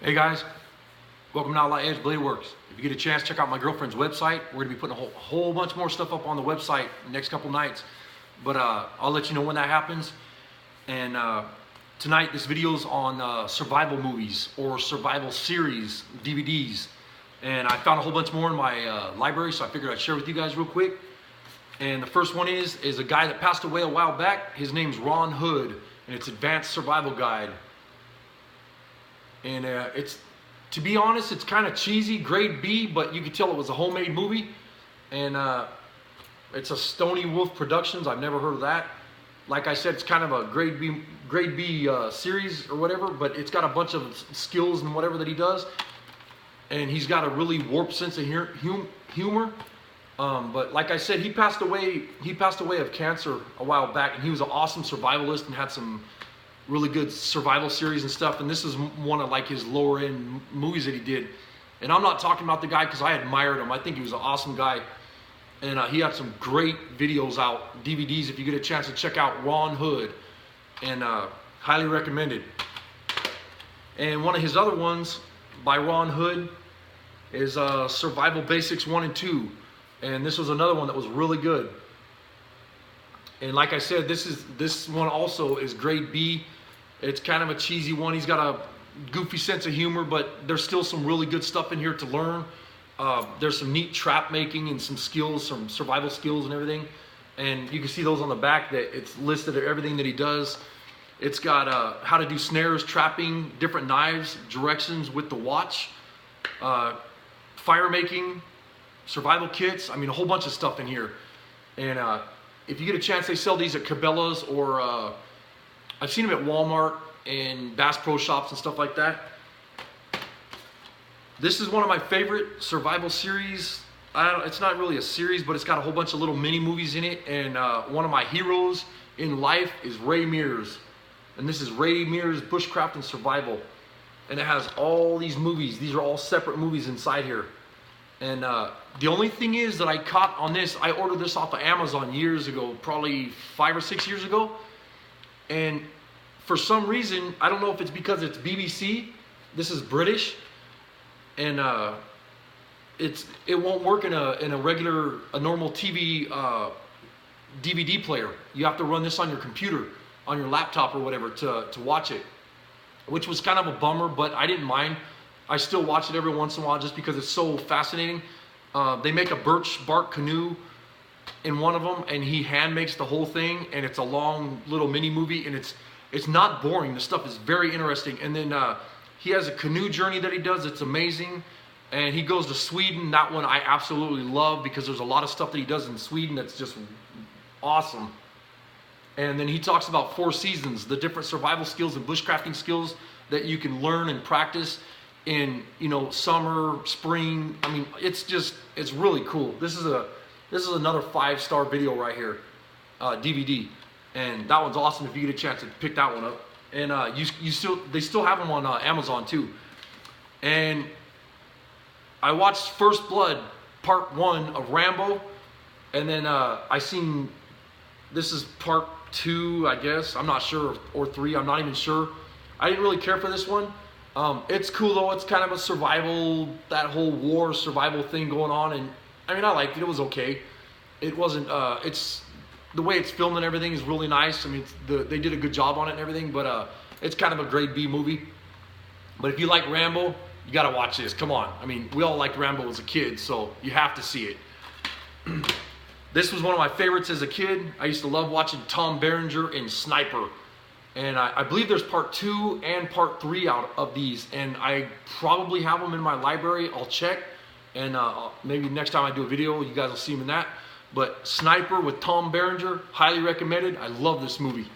Hey guys, welcome to Outlaw Edge Blade Works. If you get a chance, check out my girlfriend's website. We're gonna be putting a whole bunch more stuff up on the website next couple nights. But I'll let you know when that happens. And tonight, this video's on survival movies or survival series DVDs. And I found a whole bunch more in my library, so I figured I'd share with you guys real quick. And the first one is a guy that passed away a while back. His name's Ron Hood, and it's Advanced Survival Guide. And to be honest, it's kind of cheesy, grade B, but you could tell it was a homemade movie. And it's a Stony Wolf Productions. I've never heard of that. Like I said, it's kind of a grade B series or whatever, but it's got a bunch of skills and whatever that he does. And he's got a really warped sense of humor. But like I said, he passed away of cancer a while back, and he was an awesome survivalist and had some really good survival series and stuff. And this is one of like his lower end movies that he did. And I'm not talking about the guy because I admired him. I think he was an awesome guy. And he had some great videos out, DVDs, if you get a chance to check out Ron Hood. And highly recommended. And one of his other ones by Ron Hood is Survival Basics 1 and 2. And this was another one that was really good. And like I said, this one also is grade B. It's kind of a cheesy one. He's got a goofy sense of humor, but there's still some really good stuff in here to learn. There's some neat trap making and some skills, some survival skills and everything. And you can see those on the back that it's listed everything that he does. It's got how to do snares, trapping, different knives, directions with the watch, fire making, survival kits. I mean, a whole bunch of stuff in here. And if you get a chance, they sell these at Cabela's or I've seen them at Walmart and Bass Pro Shops and stuff like that. This is one of my favorite survival series. It's not really a series, but it's got a whole bunch of little mini movies in it. And one of my heroes in life is Ray Mears. And this is Ray Mears Bushcraft and Survival. And it has all these movies. These are all separate movies inside here. And the only thing is that I caught on this, I ordered this off of Amazon years ago, probably 5 or 6 years ago. And for some reason, I don't know if it's because it's BBC, this is British, and it won't work in a regular, normal TV DVD player. You have to run this on your computer, on your laptop or whatever to watch it, which was kind of a bummer, but I didn't mind. I still watch it every once in a while just because it's so fascinating. They make a birch bark canoe in one of them, and he hand makes the whole thing, and it's a long little mini movie, and it's not boring. The stuff is very interesting. And then he has a canoe journey that he does. It's amazing. And he goes to Sweden. That one I absolutely love because there's a lot of stuff that he does in Sweden that's just awesome. And then he talks about 4 seasons, the different survival skills and bushcrafting skills that you can learn and practice in, you know, summer, spring. I mean, it's really cool. This is another 5-star video right here, DVD, and that one's awesome if you get a chance to pick that one up. And they still have them on Amazon too. And I watched First Blood Part 1 of Rambo, and then I seen this is Part 2, I guess. I'm not sure, or 3. I'm not even sure. I didn't really care for this one. It's cool though. It's kind of a survival, that whole war survival thing going on, and I mean, I liked it. It was okay. It wasn't. It's the way it's filmed and everything is really nice. I mean, they did a good job on it and everything, but it's kind of a grade B movie. But if you like Rambo, you got to watch this. Come on. I mean, we all liked Rambo as a kid, so you have to see it. This was one of my favorites as a kid. I used to love watching Tom Berenger and Sniper. And I believe there's part 2 and part 3 out of these. And I probably have them in my library. I'll check. And maybe next time I do a video, you guys will see them in that. But Sniper with Tom Berenger, highly recommended. I love this movie.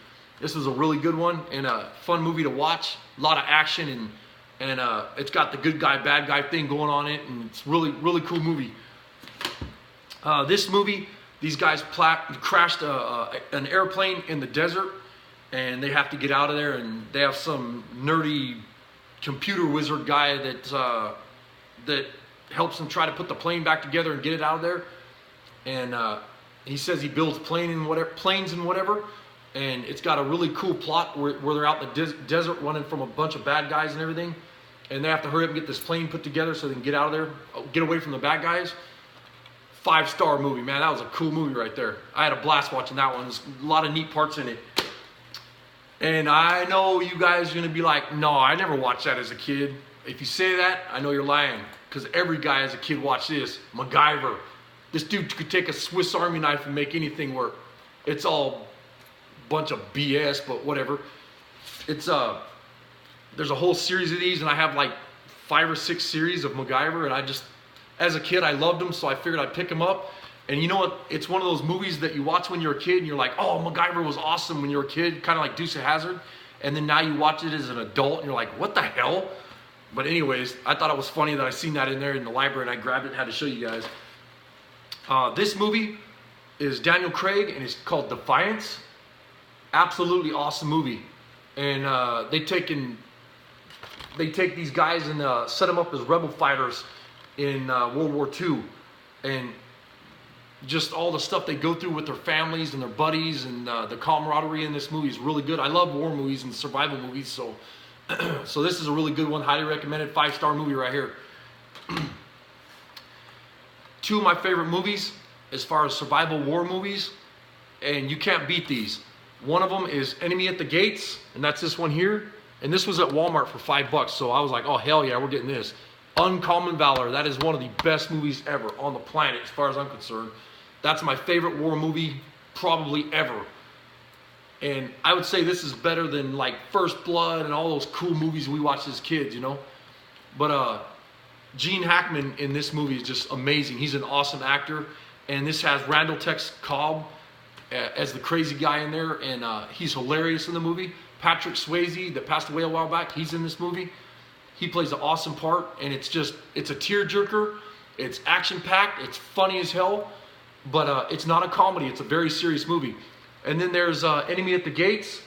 This is a really good one and a fun movie to watch. A lot of action and it's got the good guy, bad guy thing going on it. And it's really, really cool movie. This movie, these guys crashed an airplane in the desert. And they have to get out of there, and they have some nerdy computer wizard guy that helps them try to put the plane back together and get it out of there. And he says he builds planes and whatever. And it's got a really cool plot where they're out in the desert running from a bunch of bad guys and everything. and they have to hurry up and get this plane put together so they can get out of there, get away from the bad guys. 5-star movie, man. That was a cool movie right there. I had a blast watching that one. There's a lot of neat parts in it. And I know you guys are going to be like, no, I never watched that as a kid. If you say that, I know you're lying. Because every guy as a kid watched this. MacGyver. This dude could take a Swiss Army knife and make anything work. It's all a bunch of BS, but whatever. It's there's a whole series of these, and I have like 5 or 6 series of MacGyver, and I just, as a kid, I loved them, so I figured I'd pick them up. And you know what? It's one of those movies that you watch when you're a kid, and you're like, oh, MacGyver was awesome when you were a kid, kind of like Dukes of Hazzard. And then now you watch it as an adult, and you're like, what the hell? But anyways, I thought it was funny that I seen that in there in the library, and I grabbed it and had to show you guys. This movie is Daniel Craig, and it's called Defiance. Absolutely awesome movie. And they take these guys and set them up as rebel fighters in World War II. And just all the stuff they go through with their families and their buddies, and the camaraderie in this movie is really good. I love war movies and survival movies, so so this is a really good one. Highly recommended. 5-star movie right here. 2 of my favorite movies as far as survival war movies, and you can't beat these. One of them is Enemy at the Gates, and that's this one here. And this was at Walmart for $5, so I was like, oh hell yeah, we're getting this. Uncommon Valor. That is one of the best movies ever on the planet as far as I'm concerned. That's my favorite war movie probably ever. And I would say this is better than like First Blood and all those cool movies we watched as kids, you know. But Gene Hackman in this movie is just amazing. He's an awesome actor. And this has Randall Tex Cobb as the crazy guy in there, and he's hilarious in the movie. Patrick Swayze, that passed away a while back, he's in this movie. He plays an awesome part, and it's a tearjerker. It's action-packed. It's funny as hell, but it's not a comedy. It's a very serious movie. And then there's Enemy at the Gates.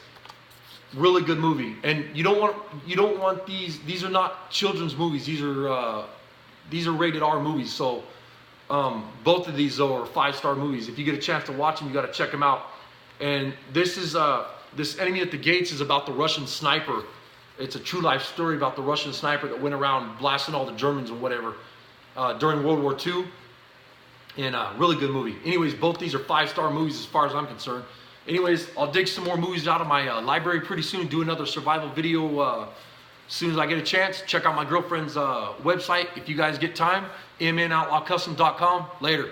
Really good movie. And you don't want these. These are not children's movies. These are rated R movies. So both of these though are 5-star movies. If you get a chance to watch them, you got to check them out. And this is this Enemy at the Gates is about the Russian sniper. It's a true life story about the Russian sniper that went around blasting all the Germans and whatever during World War II. And really good movie. Anyways, both these are 5-star movies as far as I'm concerned. Anyways, I'll dig some more movies out of my library pretty soon. Do another survival video as soon as I get a chance. Check out my girlfriend's website if you guys get time. mnoutlaw.custom.com. Later.